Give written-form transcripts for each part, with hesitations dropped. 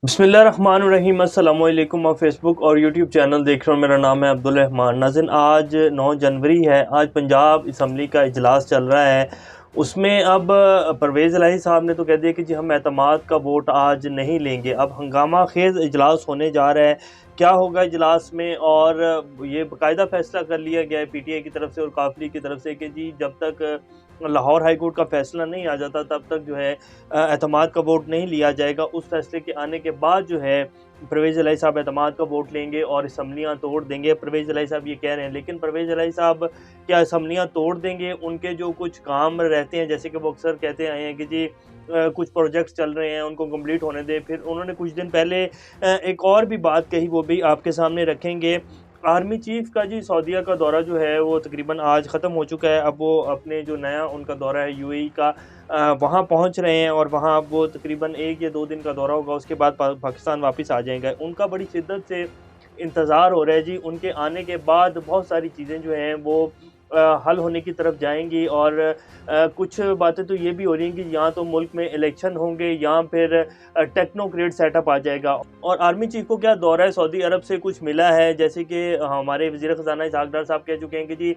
बिस्मिल्लाहिर्रहमानिर्रहीम अस्सलाम वालेकुम। आप फेसबुक और यूट्यूब चैनल देख रहे हो। मेरा नाम है अब्दुल रहमान। नाज़रीन, आज 9 जनवरी है। आज पंजाब असम्बली का इजलास चल रहा है। उसमें अब परवेज़ इलाही साहब ने तो कह दिया कि जी हम एतमाद का वोट आज नहीं लेंगे। अब हंगामा खेज़ इजलास होने जा रहा है। क्या होगा इजलास में, और ये बाकायदा फैसला कर लिया गया है पीटीआई की तरफ से और काफली की तरफ से कि जी जब तक लाहौर हाई कोर्ट का फैसला नहीं आ जाता तब तक जो है एतमाद का वोट नहीं लिया जाएगा। उस फैसले के आने के बाद जो है परवेज़ इलाही साहब एतमाद का वोट लेंगे और असम्बलियाँ तोड़ देंगे। परवेज़ इलाही साहब ये कह रहे हैं, लेकिन परवेज़ इलाही साहब क्या असम्बलियाँ तोड़ देंगे? उनके जो कुछ काम रहते हैं, जैसे कि वो अक्सर कहते आए हैं कि जी कुछ प्रोजेक्ट्स चल रहे हैं उनको कंप्लीट होने दें। फिर उन्होंने कुछ दिन पहले एक और भी बात कही, वो भी आपके सामने रखेंगे। आर्मी चीफ का जी सऊदीया का दौरा जो है वो तकरीबन आज ख़त्म हो चुका है। अब वो अपने जो नया उनका दौरा है यूएई का, वहाँ पहुँच रहे हैं और वहाँ अब वो तकरीबन 1 या 2 दिन का दौरा होगा। उसके बाद पाकिस्तान वापस आ जाएँगे। उनका बड़ी शिद्दत से इंतज़ार हो रहा है जी। उनके आने के बाद बहुत सारी चीज़ें जो हैं वो हल होने की तरफ जाएँगी। और कुछ बातें तो ये भी हो रही हैं कि या तो मुल्क में इलेक्शन होंगे या फिर टेक्नोक्रेट सेटअप आ जाएगा। और आर्मी चीफ को क्या दौरा है सऊदी अरब से कुछ मिला है, जैसे कि हमारे वज़ीर ख़ज़ाना इसहाक़ डार साहब कह चुके हैं कि जी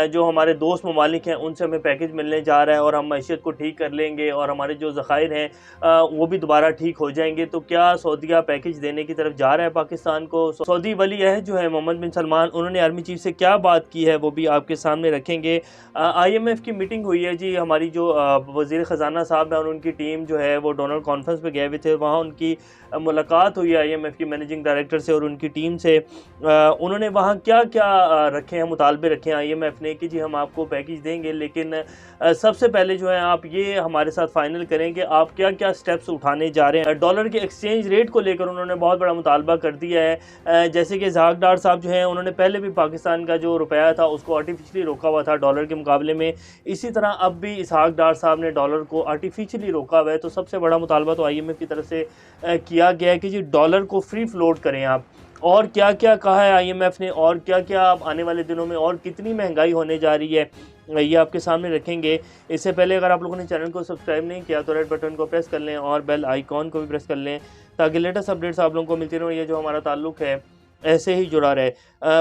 जो हमारे दोस्त ममालिक हैं उनसे हमें पैकेज मिलने जा रहा है और हम मईशत को ठीक कर लेंगे और हमारे जो ज़ख़ायर हैं वो भी दोबारा ठीक हो जाएंगे। तो क्या सऊदीया पैकेज देने की तरफ जा रहा है पाकिस्तान को? सऊदी वली अहद जो है मोहम्मद बिन सलमान, उन्होंने आर्मी चीफ से क्या बात की है वो भी आपके सामने रखेंगे। IMF की मीटिंग हुई है जी। हमारी जो वज़ीर ख़ज़ाना साहब हैं और उनकी टीम जो है वो डोनर कॉन्फ्रेंस पे गए हुए थे। वहाँ उनकी मुलाकात हुई IMF की मैनेजिंग डायरेक्टर से और उनकी टीम से। उन्होंने वहाँ क्या-क्या रखे हैं, मुतालबे रखे हैं IMF ने कि जी हम आपको पैकेज देंगे, लेकिन सबसे पहले जो है आप ये हमारे साथ फाइनल करें कि आप क्या-क्या स्टेप्स उठाने जा रहे हैं। डॉलर के एक्सचेंज रेट को लेकर उन्होंने बहुत बड़ा मुतालबा कर दिया है। जैसे कि इसहाक़ डार साहब जो हैं उन्होंने पहले भी पाकिस्तान का जो रुपया था उसको आर्टिफिशियली रोका हुआ था डॉलर के मुकाबले में। इसी तरह अब भी इसहाक़ डार साहब ने डॉलर को आर्टिफिशियली रोका हुआ है। तो सबसे बड़ा मुतालबा तो IMF की तरफ से किया गया है कि जी डॉलर को फ्री फ्लोट करें आप। और क्या-क्या कहा है IMF ने, और क्या-क्या अब आने वाले दिनों में और कितनी महंगाई होने जा रही है, ये आपके सामने रखेंगे। इससे पहले अगर आप लोगों ने चैनल को सब्सक्राइब नहीं किया तो रेड बटन को प्रेस कर लें और बेल आइकॉन को भी प्रेस कर लें ताकि लेटेस्ट अपडेट्स आप लोगों को मिलती रहें। ये जो हमारा ताल्लुक़ है ऐसे ही जुड़ा रहे।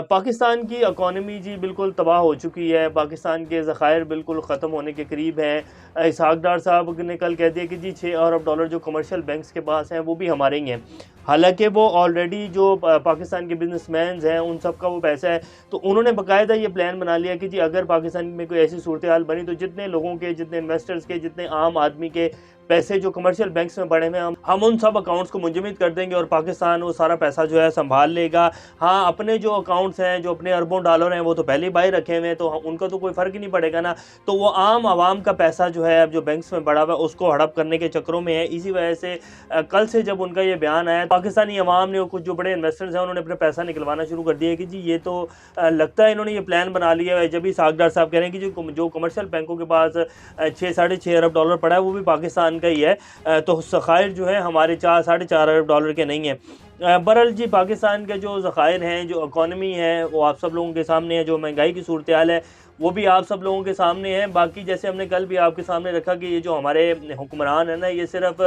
पाकिस्तान की इकॉनमी जी बिल्कुल तबाह हो चुकी है। पाकिस्तान के ज़ख़ायर बिल्कुल ख़त्म होने के करीब हैं। इसहाक़ डार साहब ने कल कह दिया कि जी 6 अरब डॉलर जो कमर्शियल बैंक्स के पास हैं वो भी हमारे ही हैं। हालांकि वो ऑलरेडी जो पाकिस्तान के बिजनेसमैन हैं उन सब का वो पैसा है। तो उन्होंने बाकायदा ये प्लान बना लिया कि जी अगर पाकिस्तान में कोई ऐसी सूरत हाल बनी तो जितने लोगों के, जितने इन्वेस्टर्स के, जितने आम आदमी के पैसे जो कमर्शियल बैंक्स में पड़े हुए हैं हम उन सब अकाउंट्स को मुंजमद कर देंगे और पाकिस्तान वो सारा पैसा जो है संभाल लेगा। हाँ, अपने जो अकाउंट्स हैं, जो अपने अरबों डॉलर हैं वो तो पहले ही बाहर रखे हुए हैं, तो उनका तो कोई फ़र्क ही नहीं पड़ेगा ना। तो वो आम आवाम का पैसा जो है अब जो बैंक्स में पड़ा हुआ है उसको हड़प करने के चक्करों में है। इसी वजह से कल से जब उनका ये बयान आया पाकिस्तानी अवाम ने, कुछ जो बड़े इन्वेस्टर्स हैं उन्होंने अपना पैसा निकलवाना शुरू कर दिया कि जी ये तो लगता है इन्होंने ये प्लान बना लिया है। जब भी इसहाक़ डार साहब कह रहे हैं कि जो कमर्शियल बैंकों के पास 6 साढ़े 6 अरब डॉलर पड़ा है वो भी पाकिस्तान का ही है। तो ज़ख़ायर जो है हमारे 4 साढ़े 4 अरब डॉलर के नहीं है। बहरहाल जी पाकिस्तान के जो ज़ख़ायर हैं, जो इकॉनमी है वो आप सब लोगों के सामने है। जो महंगाई की सूरत हाल है वो भी आप सब लोगों के सामने है। बाकी जैसे हमने कल भी आपके सामने रखा कि ये जो हमारे हुक्मरान है ना, ये सिर्फ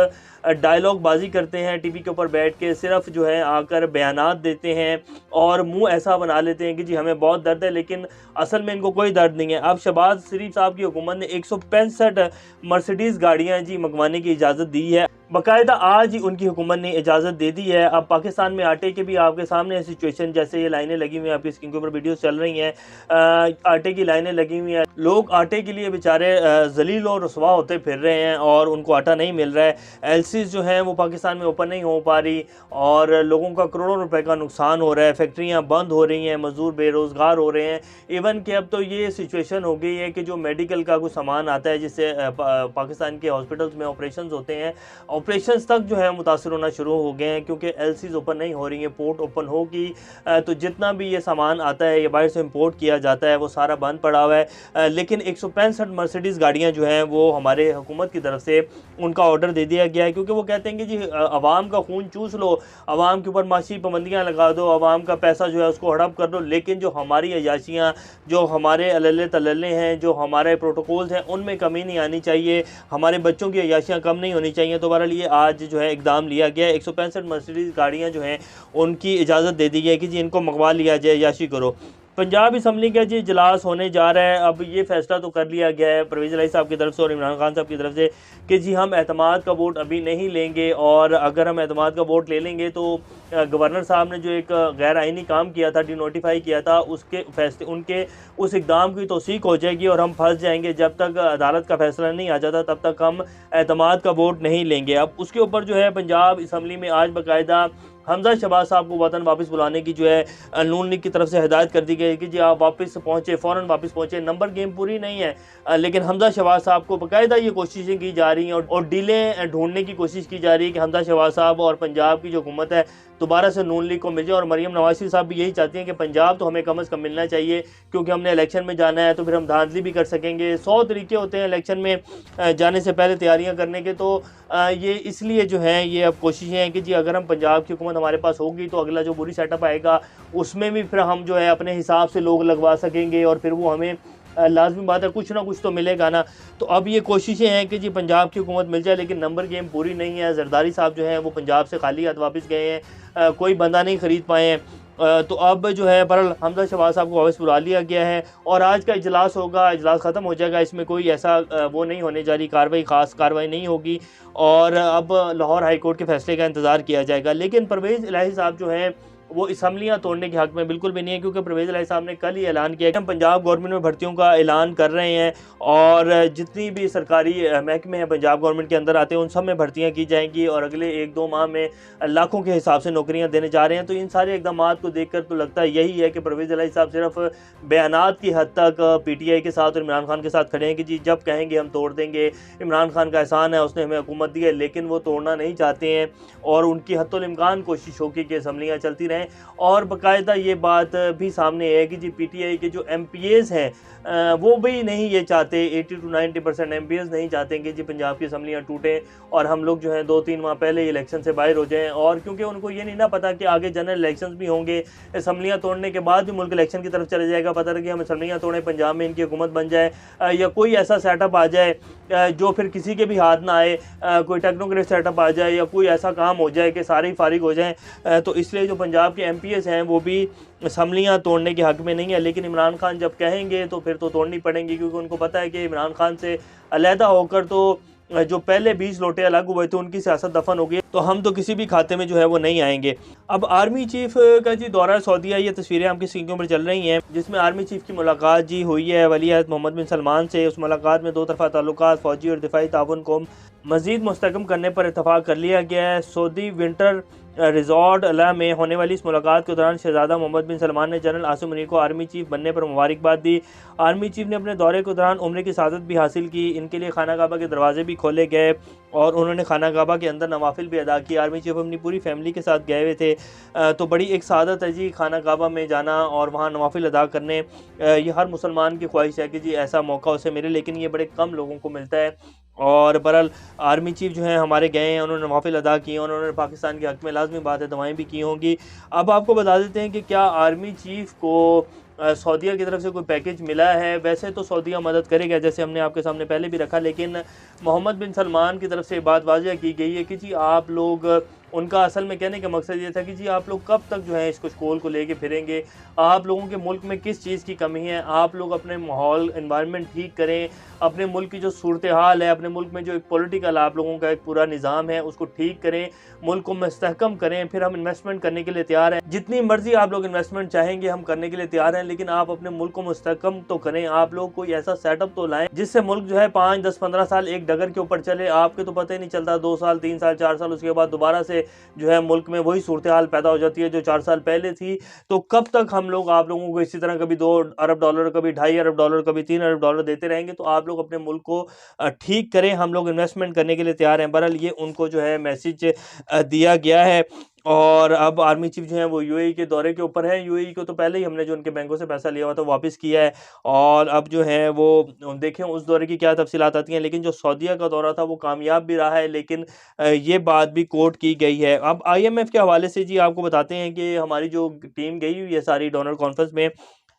डायलॉग बाजी करते हैं टीवी के ऊपर बैठ के, सिर्फ जो है आकर बयानात देते हैं और मुंह ऐसा बना लेते हैं कि जी हमें बहुत दर्द है, लेकिन असल में इनको कोई दर्द नहीं है। अब शहबाज शरीफ साहब की हुकूमत ने 165 मर्सिडीज़ गाड़ियाँ जी मंगवाने की इजाज़त दी है। बाकायदा आज ही उनकी हुकूमत ने इजाज़त दे दी है। अब पाकिस्तान में आटे के भी आपके सामने है सिचुएशन, जैसे ये लाइनें लगी हुई हैं, आपकी स्क्रीन के ऊपर वीडियोस चल रही हैं। आटे की लाइनें लगी हुई हैं, लोग आटे के लिए बेचारे जलील और रुसवा होते फिर रहे हैं और उनको आटा नहीं मिल रहा है। एलसीज जो हैं वो पाकिस्तान में ओपन नहीं हो पा रही और लोगों का करोड़ों रुपए का नुकसान हो रहा है। फैक्ट्रियाँ बंद हो रही हैं, मजदूर बेरोज़गार हो रहे हैं। इवन कि अब तो ये सिचुएशन हो गई है कि जो मेडिकल का कुछ सामान आता है जिससे पाकिस्तान के हॉस्पिटल्स में ऑपरेशन होते हैं, ऑपरेशंस तक जो है मुतासर होना शुरू हो गए हैं क्योंकि एलसीज ओपन नहीं हो रही हैं। पोर्ट ओपन होगी तो जितना भी ये सामान आता है, ये बाहर से इंपोर्ट किया जाता है, वो सारा बंद पड़ा हुआ है। लेकिन 165 मर्सिडीज़ गाड़ियाँ जो हैं वो हमारे हुकूमत की तरफ से उनका ऑर्डर दे दिया गया है, क्योंकि वो कहते हैं कि जी आवाम का खून चूस लो, आवाम के ऊपर माशी पाबंदियाँ लगा दो, आवाम का पैसा जो है उसको हड़प कर दो, लेकिन जो हमारी अयाशियाँ, जो हमारे अल्ले तल्ले हैं, जो हमारे प्रोटोकॉल्स हैं, उनमें कमी नहीं आनी चाहिए, हमारे बच्चों की अयाशियाँ कम नहीं होनी चाहिए। दोबारा बहरहाल ये आज जो है इकदाम लिया गया है। 165 मर्सिडीज़ गाड़ियाँ जो हैं उनकी इजाज़त दे दी गई है कि जी इनको मंगवा लिया जाए, याशी करो। पंजाब असम्बली का जी इजलास होने जा रहा है। अब ये फैसला तो कर लिया गया है परवेज़ इलाही साहब की तरफ से और इमरान खान साहब की तरफ से कि जी हम एतमाद का वोट अभी नहीं लेंगे, और अगर हम एतमाद का वोट ले लेंगे तो गवर्नर साहब ने जो एक गैर आइनी काम किया था, डिनोटिफाई किया था, उसके फैसले उनके उस इकदाम की तौसीक हो जाएगी और हम फंस जाएंगे। जब तक अदालत का फैसला नहीं आ जाता तब तक हम एतमाद का वोट नहीं लेंगे। अब उसके ऊपर जो है पंजाब असम्बली में आज बाकायदा हमजा शहबाज साहब को वतन वापस बुलाने की जो है नून लीग की तरफ से हिदायत कर दी गई कि जी आप वापस पहुँचे, फ़ौरन वापस पहुँचे। नंबर गेम पूरी नहीं है, लेकिन हमजा शहबाज साहब को बाकायदा ये कोशिशें की जा रही हैं और डीलें ढूंढने की कोशिश की जा रही है कि हमजा शहबाज साहब और पंजाब की जो हुकूमत है दोबारा से नून लीग को मिल जाए। और मरीम नवाज़ साहब भी यही चाहती हैं कि पंजाब तो हमें कम अज़ कम मिलना चाहिए, क्योंकि हमने इलेक्शन में जाना है तो फिर हम धांधली भी कर सकेंगे। 100 तरीके होते हैं इलेक्शन में जाने से पहले तैयारियां करने के, तो ये इसलिए जो है ये अब कोशिशें हैं कि जी अगर हम पंजाब की हुकूमत हमारे पास होगी तो अगला जो बुरी सेटअप आएगा उसमें भी फिर हम जो है अपने हिसाब से लोग लगवा सकेंगे और फिर वो हमें लाजमी बात है कुछ ना कुछ तो मिलेगा ना। तो अब ये कोशिशें हैं कि जी पंजाब की हुकूमत मिल जाए, लेकिन नंबर गेम पूरी नहीं है। जरदारी साहब जो हैं वो पंजाब से खाली हाथ वापस गए हैं, कोई बंदा नहीं ख़रीद पाए हैं। तो अब जो है बहरहाल हमजा शहबाज साहब को वापस बुला लिया गया है और आज का इजलास होगा, इजलास ख़त्म हो जाएगा। इसमें कोई ऐसा वो नहीं होने जा रही कार्रवाई, ख़ास कार्रवाई नहीं होगी और अब लाहौर हाई कोर्ट के फैसले का इंतज़ार किया जाएगा। लेकिन परवेज़ इलाही साहब जो हैं वो असम्बलियाँ तोड़ने के हक़ में बिल्कुल भी नहीं है, क्योंकि परवेज़ इलाही साहब ने कल ही ऐलान किया कि हम पंजाब गवर्नमेंट में भर्तियों का ऐलान कर रहे हैं और जितनी भी सरकारी महकमे हैं पंजाब गवर्नमेंट के अंदर आते हैं उन सब में भर्तियाँ की जाएंगी और अगले 1-2 माह में लाखों के हिसाब से नौकरियाँ देने जा रहे हैं। तो इन सारे इक़दाम को देख कर तो लगता है यही है कि परवेज़ इलाही साहब सिर्फ बयानात की हद तक PTI के साथ और इमरान खान के साथ खड़े हैं कि जी जब कहेंगे हम तोड़ देंगे। इमरान खान का एहसान है, उसने हमें हुकूमत दी है, लेकिन वो तोड़ना नहीं चाहते हैं और उनकी हद्दुल इम्कान कोशिश होगी कि असम्बलियाँ चलती रहें। और बाकायदा ये बात भी सामने है कि जी PTI के जो MPAs हैं वो भी नहीं ये चाहते, 80 to 90% MPAs नहीं चाहते कि जी पंजाब की असम्बलियाँ टूटें और हम लोग जो हैं 2-3 माह पहले इलेक्शन से बाहर हो जाएं। और क्योंकि उनको ये नहीं ना पता कि आगे जनरल इलेक्शंस भी होंगे, असम्बलियाँ तोड़ने के बाद भी मुल्क इलेक्शन की तरफ चले जाएगा। पता लगे हम असम्बलियाँ तोड़ें, पंजाब में इनकी हुकूमत बन जाए या कोई ऐसा सेटअप आ जाए जो फिर किसी के भी हाथ ना आए, कोई टेक्नोक्रेट सेटअप आ जाए या कोई ऐसा काम हो जाए कि सारे ही फारिग हो जाएं। तो इसलिए जो पंजाब के MPAs हैं वो भी असम्बलियाँ तोड़ने के हक़ में नहीं है। लेकिन इमरान खान जब कहेंगे तो फिर तो तोड़नी पड़ेंगी, क्योंकि उनको पता है कि इमरान खान से अलहदा होकर तो जो पहले 20 लोटे अलग हुए थे उनकी सियासत दफन हो गई, तो हम तो किसी भी खाते में जो है वो नहीं आएंगे। अब आर्मी चीफ का जी दौरा सऊदीया, ये तस्वीरें आपकी स्क्रीन पर चल रही हैं जिसमें आर्मी चीफ की मुलाकात जी हुई है वली अहद मोहम्मद बिन सलमान से। उस मुलाकात में 2 तरफ़ा ताल्लुकात, फ़ौजी और दिफाई ताउन को मज़ीद मुस्तहकम करने पर इत्तफ़ाक़ कर लिया गया है। सऊदी विंटर रिजॉर्ट अला में होने वाली इस मुलाकात के दौरान शहजादा मोहम्मद बिन सलमान ने जनरल आसिम मुनीर को आर्मी चीफ बनने पर मुबारकबाद दी। आर्मी चीफ ने अपने दौरे के दौरान उम्रे की सआदत भी हासिल की। इनके लिए खाना काबा के दरवाजे भी खोले गए और उन्होंने खाना काबा के अंदर नवाफिल भी अदा की। आर्मी चीफ अपनी पूरी फैमिली के साथ गए हुए थे, तो बड़ी एक सआदत है जी खाना काबा में जाना और वहाँ नवाफिल अदा करने। ये हर मुसलमान की ख्वाहिश है कि जी ऐसा मौका उसे मिले, लेकिन ये बड़े कम लोगों को मिलता है। और बहरहाल आर्मी चीफ जो हैं हमारे गए हैं, उन्होंने नवाफिल अदा किए, उन्होंने पाकिस्तान के हक़ में लाजमी बात है दवाएँ भी की होंगी। अब आपको बता देते हैं कि क्या आर्मी चीफ को सऊदीया की तरफ से कोई पैकेज मिला है। वैसे तो सऊदीया मदद करेगा, जैसे हमने आपके सामने पहले भी रखा, लेकिन मोहम्मद बिन सलमान की तरफ से बात वाज़ेह की गई है कि जी आप लोग, उनका असल में कहने का मकसद ये था कि जी आप लोग कब तक जो है इसको स्कूल को लेके फिरेंगे, आप लोगों के मुल्क में किस चीज़ की कमी है, आप लोग अपने माहौल एनवायरनमेंट ठीक करें, अपने मुल्क की जो सूरत हाल है, अपने मुल्क में जो एक पॉलिटिकल आप लोगों का एक पूरा निज़ाम है उसको ठीक करें, मुल्क को मुस्तहकम करें, फिर हम इन्वेस्टमेंट करने के लिए तैयार हैं। जितनी मर्जी आप लोग इन्वेस्टमेंट चाहेंगे हम करने के लिए तैयार हैं, लेकिन आप अपने मुल्क को मुस्तहकम तो करें। आप लोग कोई ऐसा सेटअप तो लाएं जिससे मुल्क जो है 5, 10, 15 साल एक डगर के ऊपर चले। आपके तो पता ही नहीं चलता, 2 साल, 3 साल, 4 साल, उसके बाद दोबारा से जो है मुल्क में वही सूरत हाल पैदा हो जाती है जो 4 साल पहले थी। तो कब तक हम लोग आप लोगों को इसी तरह कभी 2 अरब डॉलर, कभी 2.5 अरब डॉलर, कभी 3 अरब डॉलर देते रहेंगे। तो आप लोग अपने मुल्क को ठीक करें, हम लोग इन्वेस्टमेंट करने के लिए तैयार हैं। बहरहाल ये उनको जो है मैसेज दिया गया है। और अब आर्मी चीफ जो है वो UAE के दौरे के ऊपर है। UAE को तो पहले ही हमने जो उनके बैंकों से पैसा लिया हुआ था वापस किया है और अब जो है वो देखें उस दौरे की क्या तफसीलात आती हैं। लेकिन जो सऊदीया का दौरा था वो कामयाब भी रहा है, लेकिन ये बात भी कोट की गई है। अब IMF के हवाले से जी आपको बताते हैं कि हमारी जो टीम गई हुई है सारी डोनर कॉन्फ्रेंस में,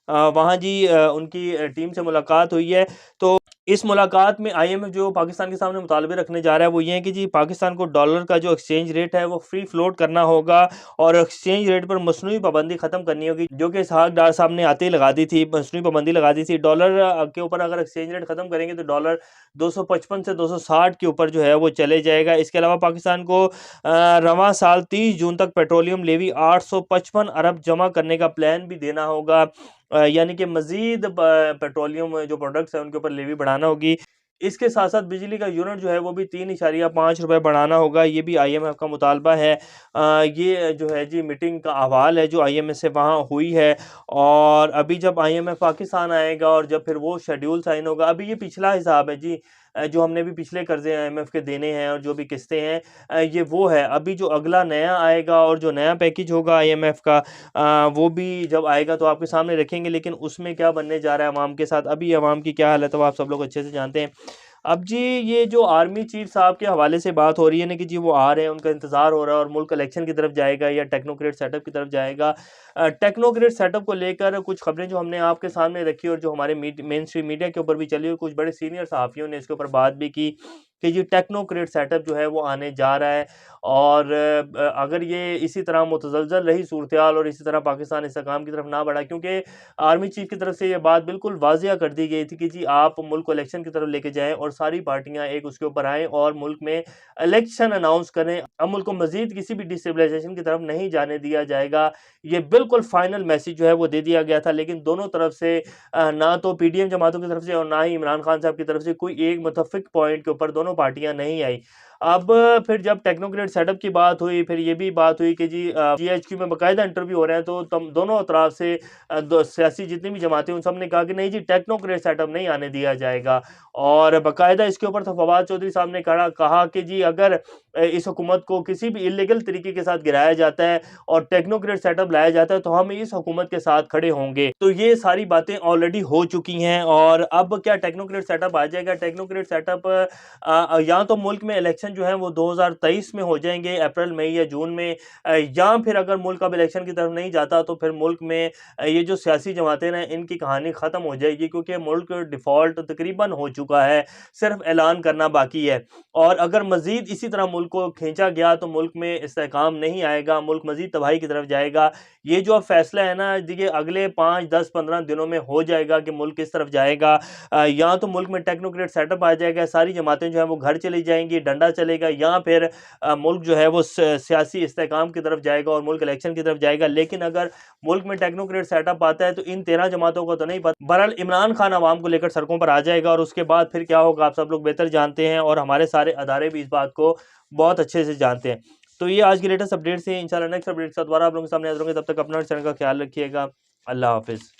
वहाँ जी उनकी टीम से मुलाकात हुई है। तो इस मुलाकात में आईएमएफ जो पाकिस्तान के सामने मुतालबे रखने जा रहा है वो ये है कि जी पाकिस्तान को डॉलर का जो एक्सचेंज रेट है वो फ्री फ्लोट करना होगा और एक्सचेंज रेट पर मसनूई पाबंदी खत्म करनी होगी, जो कि इसहाक डार साहब ने आते ही लगा दी थी, मसनूई पाबंदी लगा दी थी। डॉलर के ऊपर अगर एक्सचेंज रेट खत्म करेंगे तो डॉलर 255 से 260 के ऊपर जो है वो चले जाएगा। इसके अलावा पाकिस्तान को रवां साल 30 जून तक पेट्रोलियम लेवी 855 अरब जमा करने का प्लान भी देना होगा, यानी कि मजीद पेट्रोलियम जो प्रोडक्ट्स हैं उनके ऊपर लेवी बढ़ाना होगी। इसके साथ साथ बिजली का यूनिट जो है वो भी 3.5 रुपये बढ़ाना होगा, ये भी आईएमएफ का मुतालबा है। ये जो है जी मीटिंग का अहवाल है जो आईएमएफ से वहाँ हुई है, और अभी जब आईएमएफ पाकिस्तान आएगा और जब फिर वो शेड्यूल साइन होगा, अभी ये पिछला हिसाब है जी, जो हमने भी पिछले कर्जे आईएमएफ के देने हैं और जो भी किस्तें हैं, ये वो है। अभी जो अगला नया आएगा और जो नया पैकेज होगा आईएमएफ का, वो भी जब आएगा तो आपके सामने रखेंगे, लेकिन उसमें क्या बनने जा रहा है अवाम के साथ, अभी अवाम की क्या हालत है वो आप सब लोग अच्छे से जानते हैं। अब जी ये जो आर्मी चीफ साहब के हवाले से बात हो रही है ना कि जी वो आ रहे हैं, उनका इंतज़ार हो रहा है और मुल्क इलेक्शन की तरफ जाएगा या टेक्नोक्रेट सेटअप की तरफ जाएगा। टेक्नोक्रेट सेटअप को लेकर कुछ खबरें जो हमने आपके सामने रखी और जो हमारे मेन स्ट्रीम मीडिया के ऊपर भी चली और कुछ बड़े सीनियर सहाफ़ियों ने इसके ऊपर बात भी की कि जी टेक्नोक्रेट सेटअप जो है वो आने जा रहा है, और अगर ये इसी तरह मुतज़लज़ल रही सूरत-ए-हाल और इसी तरह पाकिस्तान इस्तेहकाम की तरफ ना बढ़ा, क्योंकि आर्मी चीफ की तरफ से ये बात बिल्कुल वाज़िया कर दी गई थी कि जी आप मुल्क को इलेक्शन की तरफ लेके जाएँ और सारी पार्टियाँ एक उसके ऊपर आएँ और मुल्क में इलेक्शन अनाउंस करें। अब मुल्क को मज़ीद किसी भी डिस्टेबलाइज़ेशन की तरफ नहीं जाने दिया जाएगा। ये बिल्कुल फाइनल मैसेज जो है वो दे दिया गया था, लेकिन दोनों तरफ से ना तो पीडीएम जमातों की तरफ से और ना ही इमरान खान साहब की तरफ से कोई एक मुत्तफ़िक पॉइंट के ऊपर दोनों पार्टियाँ नहीं आई। अब फिर जब टेक्नोक्रेट सेटअप की बात हुई, फिर ये भी बात हुई कि जी जीएचक्यू में बाकायदा इंटरव्यू हो रहे हैं, तो तम दोनों अतराफ से सियासी जितनी भी जमातें उन सब ने कहा कि नहीं जी टेक्नोक्रेट सेटअप नहीं आने दिया जाएगा, और बाकायदा इसके ऊपर तो फवाद चौधरी साहब ने कहा कि जी अगर इस हुकूमत को किसी भी इलीगल तरीके के साथ गिराया जाता है और टेक्नोक्रेट सेटअप लाया जाता है तो हम इस हुकूमत के साथ खड़े होंगे। तो ये सारी बातें ऑलरेडी हो चुकी हैं, और अब क्या टेक्नोक्रेट सेटअप आ जाएगा? टेक्नोक्रेट सेटअप या तो मुल्क में इलेक्शन जो है वो 2023 में हो जाएंगे, अप्रैल मई या जून में, या फिर अगर मुल्क अब इलेक्शन की तरफ नहीं जाता तो फिर मुल्क में ये जो सियासी जमातें हैं इनकी कहानी ख़त्म हो जाएगी, क्योंकि मुल्क डिफ़ॉल्ट तकरीबन हो चुका है, सिर्फ ऐलान करना बाकी है। और अगर मज़ीद इसी तरह मुल्क को खींचा गया तो मुल्क में इस्तेहकाम नहीं आएगा, मुल्क मज़ीद तबाही की तरफ जाएगा। ये जो अब फैसला है ना, देखिए अगले 5, 10, 15 दिनों में हो जाएगा कि मुल्क किस तरफ जाएगा। या तो मुल्क में टेक्नोक्रेट सेटअप आ जाएगा, सारी जमातें जो है वो घर चली जाएंगी, डंडा चलेगा, या फिर मुल्क जो है वो सियासी इस्तेहकाम की तरफ जाएगा और मुल्क इलेक्शन की तरफ जाएगा। लेकिन अगर मुल्क में टेक्नोक्रेट सेटअप आता है तो इन 13 जमातों को तो नहीं पता। बहरहाल इमरान खान अवाम को लेकर सड़कों पर आ जाएगा और उसके बाद फिर क्या होगा आप सब लोग बेहतर जानते हैं, और हमारे सारे अदारे भी इस बात को बहुत अच्छे से जानते हैं। तो ये आज की लेटेस्ट अपडेट से, इंशाल्लाह नेक्स्ट अपडेट के साथ दोबारा आप लोगों के सामने हाजिर होंगे। तब तक अपना और चैनल का ख्याल रखिएगा। अल्लाह हाफिज़।